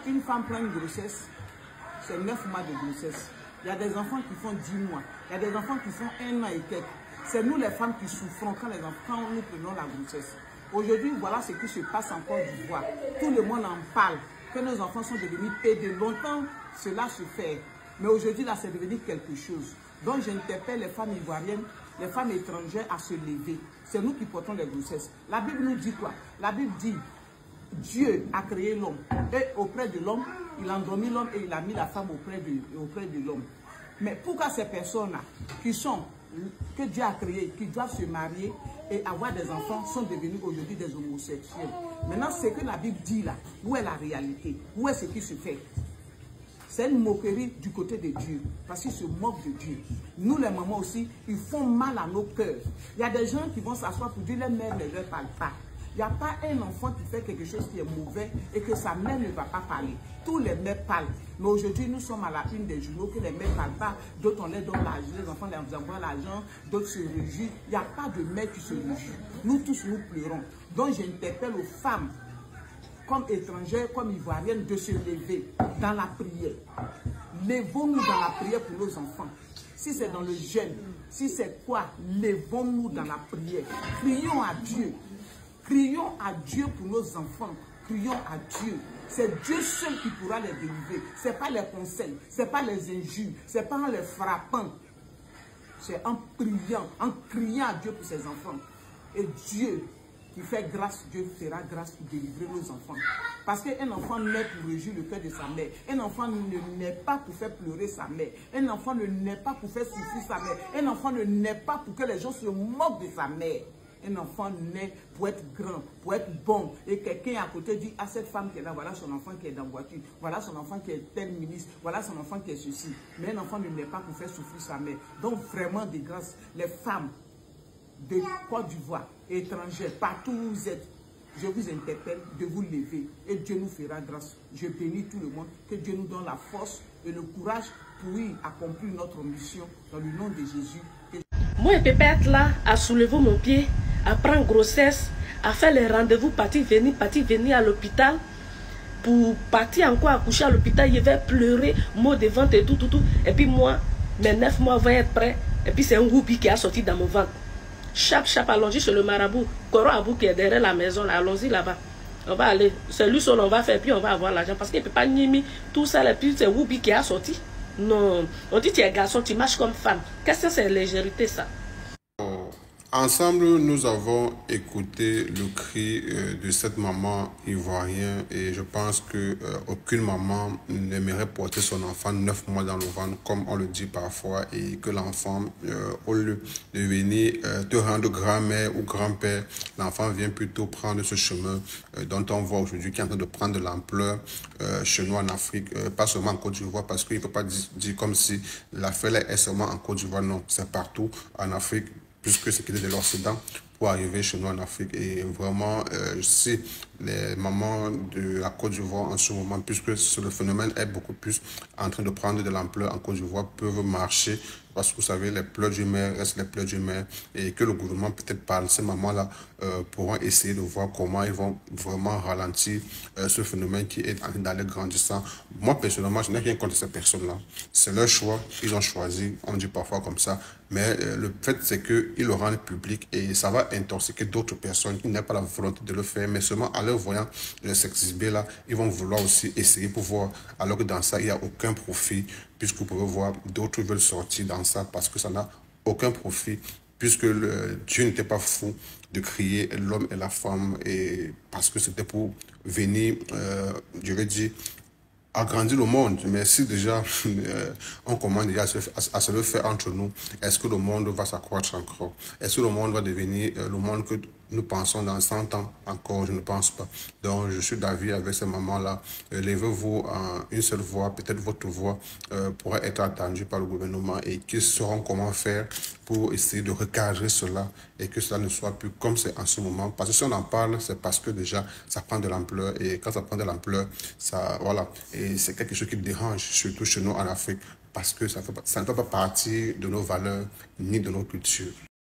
une femme prend une grossesse, c'est 9 mois de grossesse. Il y a des enfants qui font 10 mois. Il y a des enfants qui font 1 an et quelques. C'est nous les femmes qui souffrons quand nous prenons la grossesse. Aujourd'hui, voilà ce qui se passe en Côte d'Ivoire. Tout le monde en parle, que nos enfants sont devenus pédés. Longtemps, cela se fait. Mais aujourd'hui, là, c'est devenu quelque chose. Donc, j'interpelle les femmes ivoiriennes, les femmes étrangères à se lever. C'est nous qui portons les grossesses. La Bible nous dit quoi? La Bible dit, Dieu a créé l'homme. Et auprès de l'homme, il a endormi l'homme et il a mis la femme auprès de l'homme. Mais pourquoi ces personnes-là, que Dieu a créées, qui doivent se marier et avoir des enfants, sont devenus aujourd'hui des homosexuels? Maintenant, ce que la Bible dit là, où est la réalité? Où est ce qui se fait? C'est une moquerie du côté de Dieu, parce qu'ils se moquent de Dieu. Nous, les mamans aussi, ils font mal à nos cœurs. Il y a des gens qui vont s'asseoir pour dire les mères ne leur parlent pas. Il n'y a pas un enfant qui fait quelque chose qui est mauvais et que sa mère ne va pas parler. Tous les mères parlent. Mais aujourd'hui, nous sommes à la une des journaux que les mères ne parlent pas. D'autres, on les donne l'argent, les enfants les envoient l'argent, d'autres se réjouissent. Il n'y a pas de mère qui se réjouit. Nous tous, nous pleurons. Donc, j'interpelle aux femmes, comme étrangères, comme ivoiriennes, de se lever dans la prière. Levons-nous dans la prière pour nos enfants. Si c'est dans le jeûne, si c'est quoi, levons-nous dans la prière. Prions à Dieu. Crions à Dieu pour nos enfants. Crions à Dieu. C'est Dieu seul qui pourra les délivrer. Ce n'est pas les conseils, ce n'est pas les injures, ce n'est pas en les frappant. C'est en priant, en criant à Dieu pour ses enfants. Et Dieu qui fait grâce, Dieu fera grâce pour délivrer nos enfants. Parce qu'un enfant naît pour réjouir le cœur de sa mère. Un enfant ne naît pas pour faire pleurer sa mère. Un enfant ne naît pas pour faire souffrir sa mère. Un enfant ne naît pas pour que les gens se moquent de sa mère. Un enfant naît pour être grand, pour être bon. Et quelqu'un à côté dit, ah, cette femme qui est là, voilà son enfant qui est dans la voiture. Voilà son enfant qui est tel ministre. Voilà son enfant qui est ceci. Mais un enfant ne naît pas pour faire souffrir sa mère. Donc vraiment, de grâce, les femmes de Côte d'Ivoire, étrangères, partout où vous êtes, je vous interpelle de vous lever. Et Dieu nous fera grâce. Je bénis tout le monde. Que Dieu nous donne la force et le courage pour y accomplir notre mission dans le nom de Jésus. Moi, je peux pas être là à soulever mon pied, à prendre grossesse, à faire les rendez-vous, partir, venir à l'hôpital, pour partir encore accoucher à l'hôpital. Je vais pleurer, maux de ventre et tout. Et puis moi, mes 9 mois vont être prêts. Et puis c'est un roubi qui a sorti dans mon ventre. Chap, allons-y chez le marabout. Coro Abou qui est derrière la maison, allons-y là-bas. On va aller, c'est lui seul, on va faire, puis on va avoir l'argent. Parce qu'il ne peut pas nier tout ça, et puis c'est roubi qui a sorti. Non, on dit tu es garçon, tu marches comme femme. Qu'est-ce que c'est légèreté ça? Ensemble, nous avons écouté le cri de cette maman ivoirienne et je pense que aucune maman n'aimerait porter son enfant 9 mois dans le ventre comme on le dit parfois et que l'enfant, au lieu de venir te rendre grand-mère ou grand-père, l'enfant vient plutôt prendre ce chemin dont on voit aujourd'hui qui est en train de prendre de l'ampleur chez nous en Afrique, pas seulement en Côte d'Ivoire parce qu'il ne faut pas dire comme si l'affaire est seulement en Côte d'Ivoire, non, c'est partout en Afrique. Puisque c'est quitté de l'Occident pour arriver chez nous en Afrique. Et vraiment, si les mamans de la Côte d'Ivoire en ce moment, puisque le phénomène est beaucoup plus en train de prendre de l'ampleur en Côte d'Ivoire, peuvent marcher. Parce que vous savez, les pleurs du maire restent les pleurs du maire. Et que le gouvernement, peut-être par ces mamans-là, pourront essayer de voir comment ils vont vraiment ralentir ce phénomène qui est en train d'aller grandissant. Moi, personnellement, je n'ai rien contre ces personnes-là. C'est leur choix. Ils ont choisi. On dit parfois comme ça. Mais le fait, c'est qu'ils le rendent public et ça va intoxiquer d'autres personnes qui n'ont pas la volonté de le faire. Mais seulement en leur voyant s'exhiber-là, ils vont vouloir aussi essayer pour voir. Alors que dans ça, il n'y a aucun profit. Puisque vous pouvez voir, d'autres veulent sortir dans ça parce que ça n'a aucun profit. Puisque Dieu n'était pas fou de créer l'homme et la femme. Et parce que c'était pour venir, je vais dire, agrandir le monde, mais si déjà on commence déjà à se le faire entre nous, est-ce que le monde va s'accroître encore? Est-ce que le monde va devenir le monde que nous pensons dans 100 ans encore? Je ne pense pas. Donc je suis d'avis avec ces mamans-là. Levez-vous en une seule voix, peut-être votre voix pourrait être entendue par le gouvernement et qu'ils sauront comment faire pour essayer de recadrer cela et que cela ne soit plus comme c'est en ce moment. Parce que si on en parle, c'est parce que déjà ça prend de l'ampleur et quand ça prend de l'ampleur, ça, voilà. Et c'est quelque chose qui dérange, surtout chez nous en Afrique, parce que ça ne fait pas partie de nos valeurs ni de nos cultures.